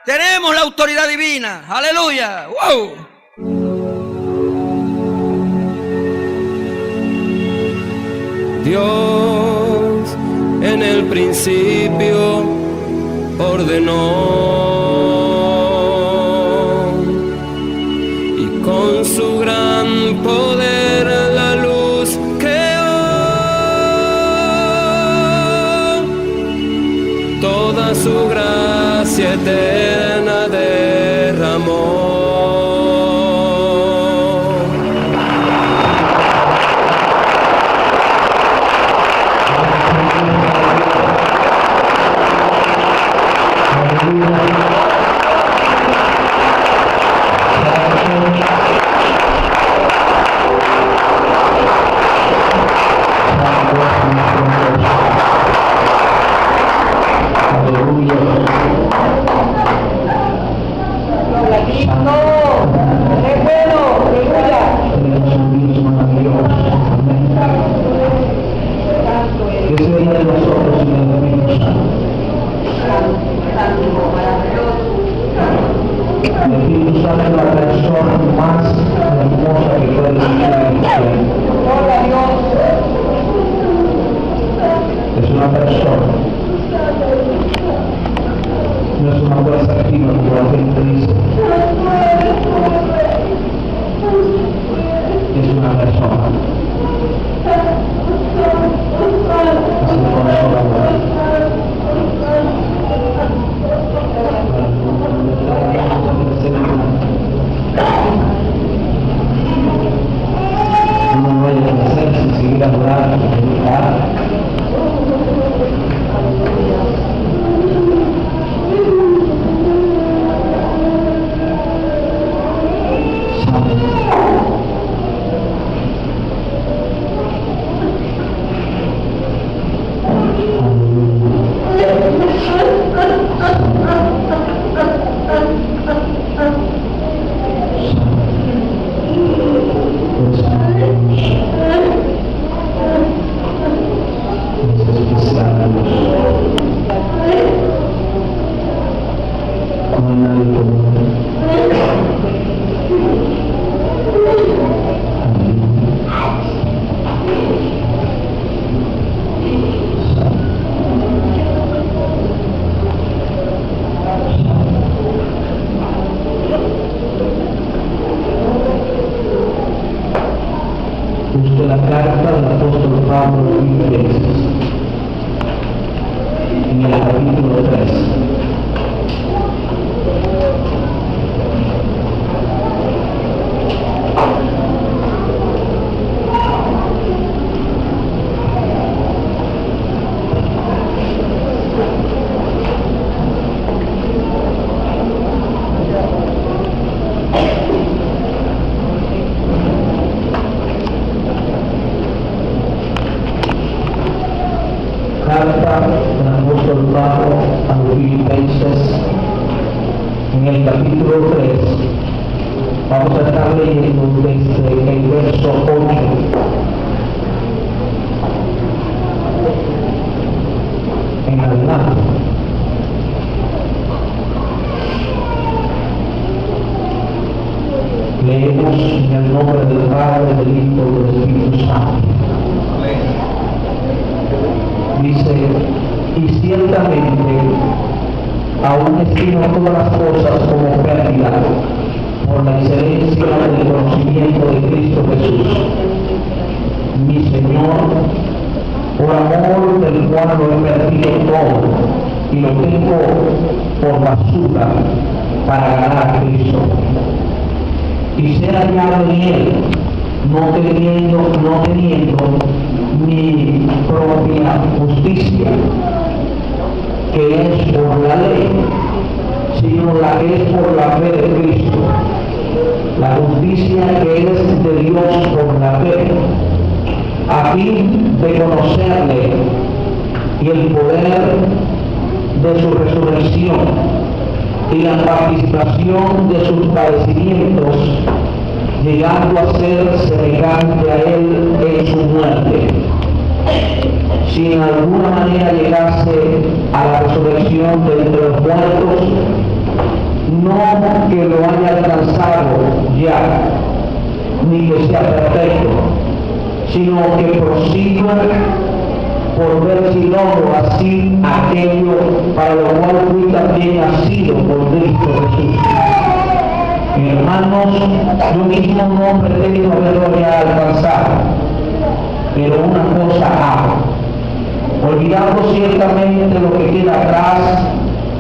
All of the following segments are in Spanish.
Tenemos la autoridad divina. Aleluya. ¡Wow! Dios en el principio ordenó y con su gran poder la luz creó. Toda su gracia eterna derramó. La carta del apóstol Pablo a los Filipenses, en el capítulo 3. En el capítulo 3 vamos a estar leyendo desde el verso 8 en adelante. Leemos en el nombre del Padre, del Hijo y del Espíritu Santo. Dice: y ciertamente aún estimo todas las cosas como pérdida por la excelencia del conocimiento de Cristo Jesús, mi Señor, por amor del cual lo he perdido todo y lo tengo por basura para ganar a Cristo y ser hallado en Él, no teniendo mi propia justicia, que es por la ley, sino la que es por la fe de Cristo, la justicia que es de Dios por la fe, a fin de conocerle y el poder de su resurrección y la participación de sus padecimientos, llegando a ser semejante a Él en su muerte, si en alguna manera llegase a la resurrección de entre los muertos, ya, ni que sea perfecto, sino que prosiga por ver si logro así aquello para lo cual fui también nacido por Cristo Jesús. Hermanos, yo mismo no pretendo haberlo ya alcanzado, pero una cosa hago, olvidando ciertamente lo que queda atrás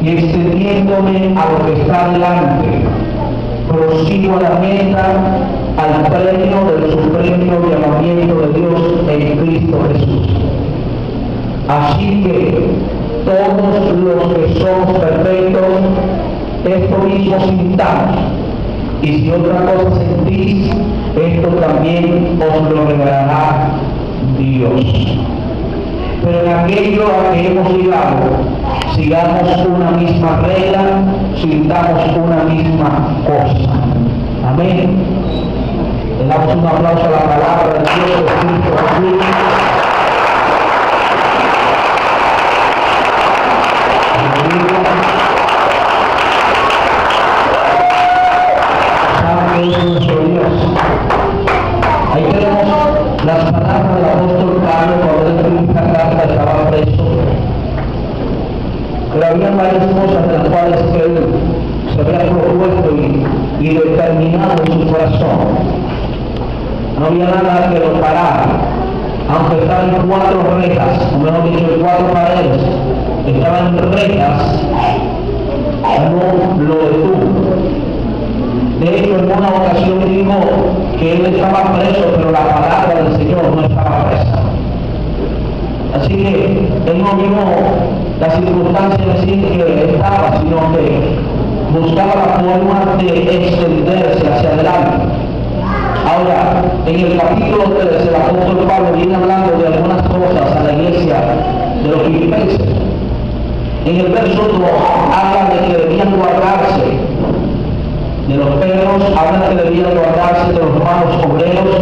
y extendiéndome a lo que está delante, prosigo a la meta, al premio del supremo llamamiento de Dios en Cristo Jesús. Así que todos los que somos perfectos, esto mismo sintamos, y si otra cosa sentís, esto también os lo regalará Dios. Pero en aquello a que hemos llegado, sigamos una misma regla, sintamos una misma cosa. Amén. Le damos un aplauso a la palabra de Dios, Cristo Jesús. Santo es nuestro Dios. Ahí tenemos las palabras del apóstol Pablo cuando él escribió esta carta, estaba preso. Pero había varias cosas de las cuales él se había propuesto y determinado en su corazón. No había nada que lo parara, aunque estaban en 4 rejas, o mejor dicho, en 4 paredes, estaban en rejas, no lo detuvo. De hecho, en una ocasión dijo que él estaba preso, pero la palabra del Señor no estaba presa. Así que él no vio la circunstancia de decir que estaba, sino que buscaba la forma de extenderse hacia adelante. Ahora, en el capítulo 3, el apóstol Pablo viene hablando de algunas cosas a la iglesia de los filipenses. En el verso 2 habla de que debían guardarse de los perros, habla que debían guardarse de los malos obreros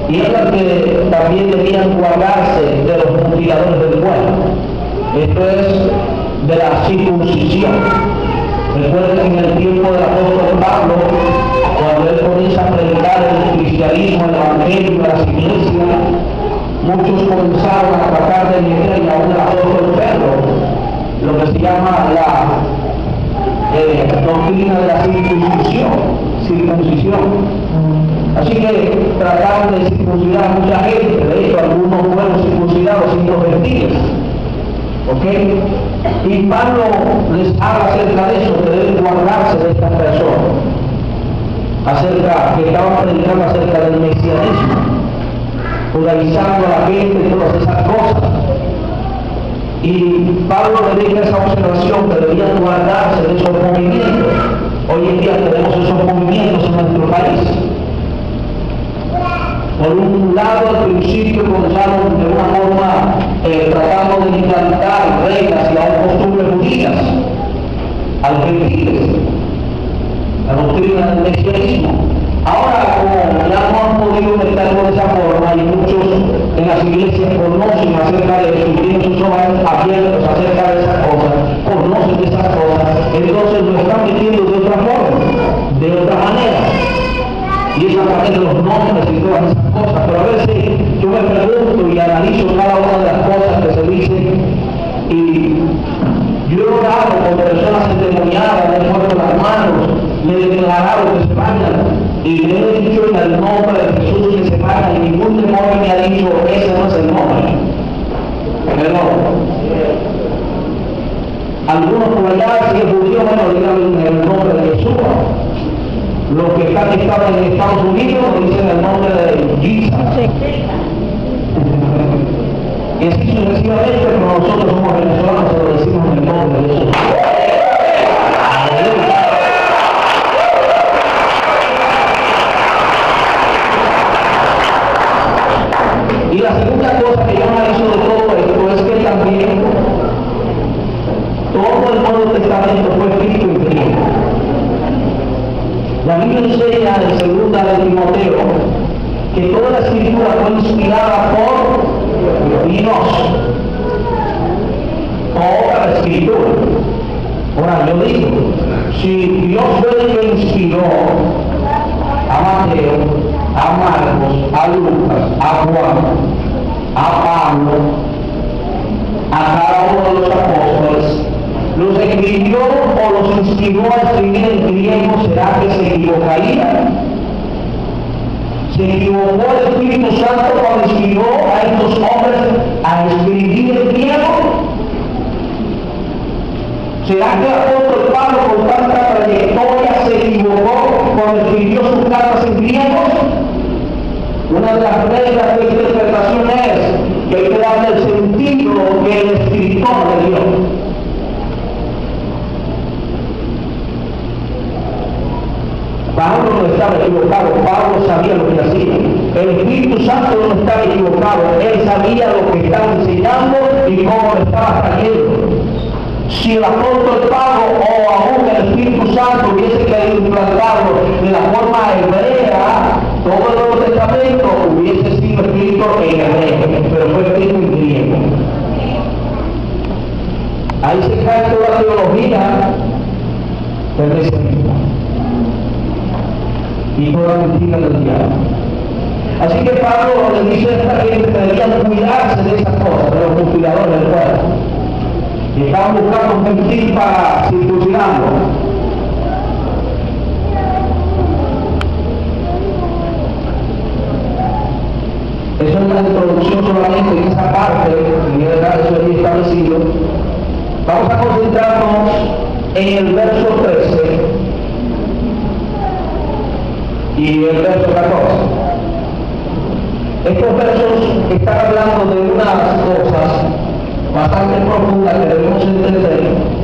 y habla que también debían guardarse de los mutiladores del cuerpo. Esto es de la circuncisión. Recuerden que en el tiempo del apóstol Pablo, cuando él comienza a predicar el cristianismo, el evangelio, las iglesias, muchos comenzaron a tratar de meter y aún el apóstol Pedro, lo que se llama la doctrina de la circuncisión. Así que trataron de circuncidar a mucha gente, de hecho algunos fueron circuncidados siendo gentiles. ¿Ok? Y Pablo les habla acerca de eso, que deben guardarse de estas personas, que estaban predicando acerca del mesianismo, judaizando a la gente y todas esas cosas. Y Pablo le deja esa observación que debían guardarse de esos movimientos. Hoy en día tenemos esos movimientos en nuestro país. Por un lado, al principio comenzaron de una forma tratando de implantar reglas y aún costumbres judías a los gentiles, la doctrina del mesianismo. Ahora, como ya no han podido meterlo de esa forma y muchos en las iglesias conocen acerca de eso, tienen sus ojos abiertos acerca de esas cosas, conocen de esas cosas, entonces lo están metiendo de otra forma, de otra manera. Y es a través de los nombres y todas esas cosas. Pero a veces yo me pregunto y analizo cada una de las cosas que se dicen y yo he orado con personas endemoniadas, le he puesto las manos, le he declarado que se vayan y le he dicho en el nombre de Jesús que se vayan y ningún demonio me ha dicho ese no es el nombre. Pero algunos por allá, si es judío, bueno, digan en el nombre de Jesús. Los que estaban en Estados Unidos dicen el nombre de Jesus. Y así sucesivamente, pero nosotros somos venezolanos, se lo decimos en el nombre de Jesús. Y la segunda cosa que yo analizo de todo esto es que también todo el Nuevo Testamento fue escrito en griego. La Biblia enseña en 2 de Timoteo que toda la escritura fue inspirada por Dios. Toda la escritura. Ahora yo digo, si Dios fue el que inspiró a Mateo, a Marcos, a Lucas, a Juan, a Pablo, a cada uno de los apóstoles, los escribió o los inspiró a escribir en griego, ¿será que se equivocaría? Se equivocó el Espíritu Santo cuando inspiró a estos hombres a escribir en griego. ¿Será que el apóstol Pablo, con tanta trayectoria, se equivocó cuando escribió sus cartas en griego? Una de las reglas de interpretación es que hay que darle el sentido que el escritor le dio. Pablo no estaba equivocado, Pablo sabía lo que hacía. El Espíritu Santo no estaba equivocado, él sabía lo que estaba enseñando y cómo lo estaba trayendo. Si el apóstol Pablo o aún el Espíritu Santo hubiese querido implantarlo de la forma hebrea, todo el Nuevo Testamento hubiese sido escrito en hebreo, pero fue escrito en griego. Ahí se cae toda la teología del cristianismo y toda la mentira del diablo. Así que Pablo le dice a esta gente que debían cuidarse de esas cosas, de los conspiradores del pueblo. Y estaban buscando un gentil para circuncidarlo. Eso es la introducción solamente en esa parte, en el caso allí establecido. Vamos a concentrarnos en el verso 13 y el verso 14. Estos versos están hablando de unas cosas bastante profundas que debemos entender,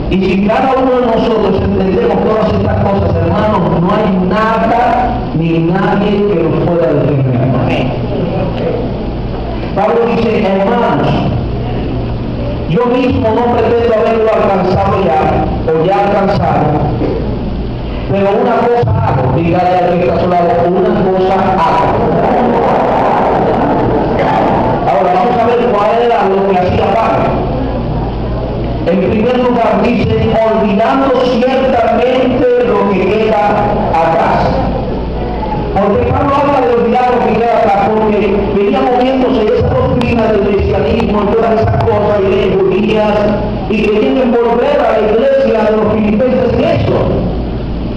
y si cada uno de nosotros entendemos todas estas cosas, hermanos, no hay nada ni nadie que nos pueda detener. Pablo dice: hermanos, yo mismo no pretendo haberlo alcanzado ya, o ya alcanzado, pero una cosa hago, dígale al que está a su lado, una cosa hago. Ahora vamos a ver cuál era lo que hacía Pablo. En primer lugar dice: olvidando ciertamente lo que queda atrás. Porque Pablo habla de olvidar lo que queda atrás, porque venía moviéndose esa doctrina del cristianismo y todas esas cosas, y de judías, y querían envolver a la iglesia de los filipenses en eso.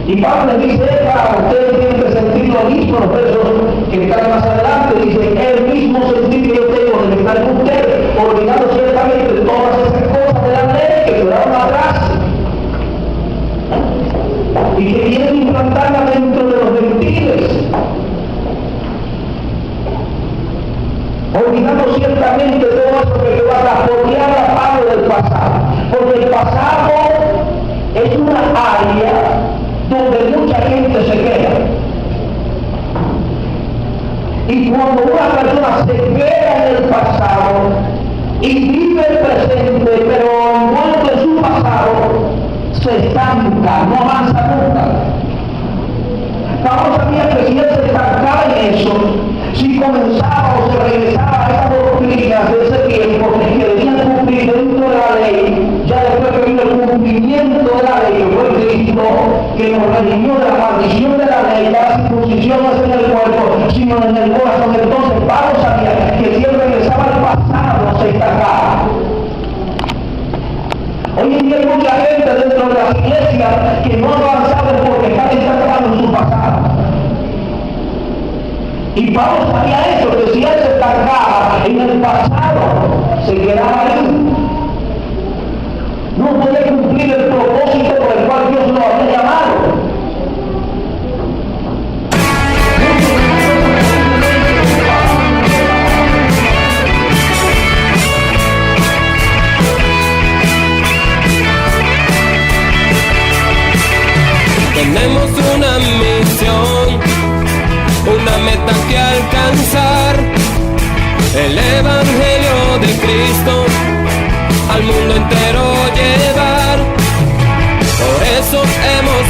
Y Pablo le dice: ustedes tienen que sentir lo mismo. Los versos que están más adelante dicen: el mismo sentir que yo tengo de estar con ustedes, olvidando ciertamente todas esas cosas de la ley que quedaron atrás y que quieren implantarla dentro de los gentiles, olvidando ciertamente todo eso que quedó atrás. ¿Por qué habla Pablo del pasado? Porque el pasado es una área donde mucha gente se queda. Y cuando una persona se queda en el pasado y vive el presente, pero envuelto en su pasado, se estanca, no avanza nunca. Pablo sabía que si él se estancaba en eso, si comenzaba o se regresaba a esas doctrinas de ese tiempo que debían cumplir dentro de la ley, ya después que vino el cumplimiento de la ley, que fue Cristo, que nos redimió de la maldición de la ley, la circuncisión no es en el cuerpo, sino en el corazón. Entonces Pablo sabía que si él regresaba al pasado, se estancaba. Hoy en día hay mucha gente dentro de las iglesias que no han avanzado porque están estancados en su pasado. Y Pablo sabía eso, que si él se estancaba en el pasado, se quedaba ahí. No puede cumplir el propósito por el cual Dios lo había llamado. Tenemos una misión, una meta que alcanzar, el Evangelio de Cristo al mundo entero llevar. Por eso hemos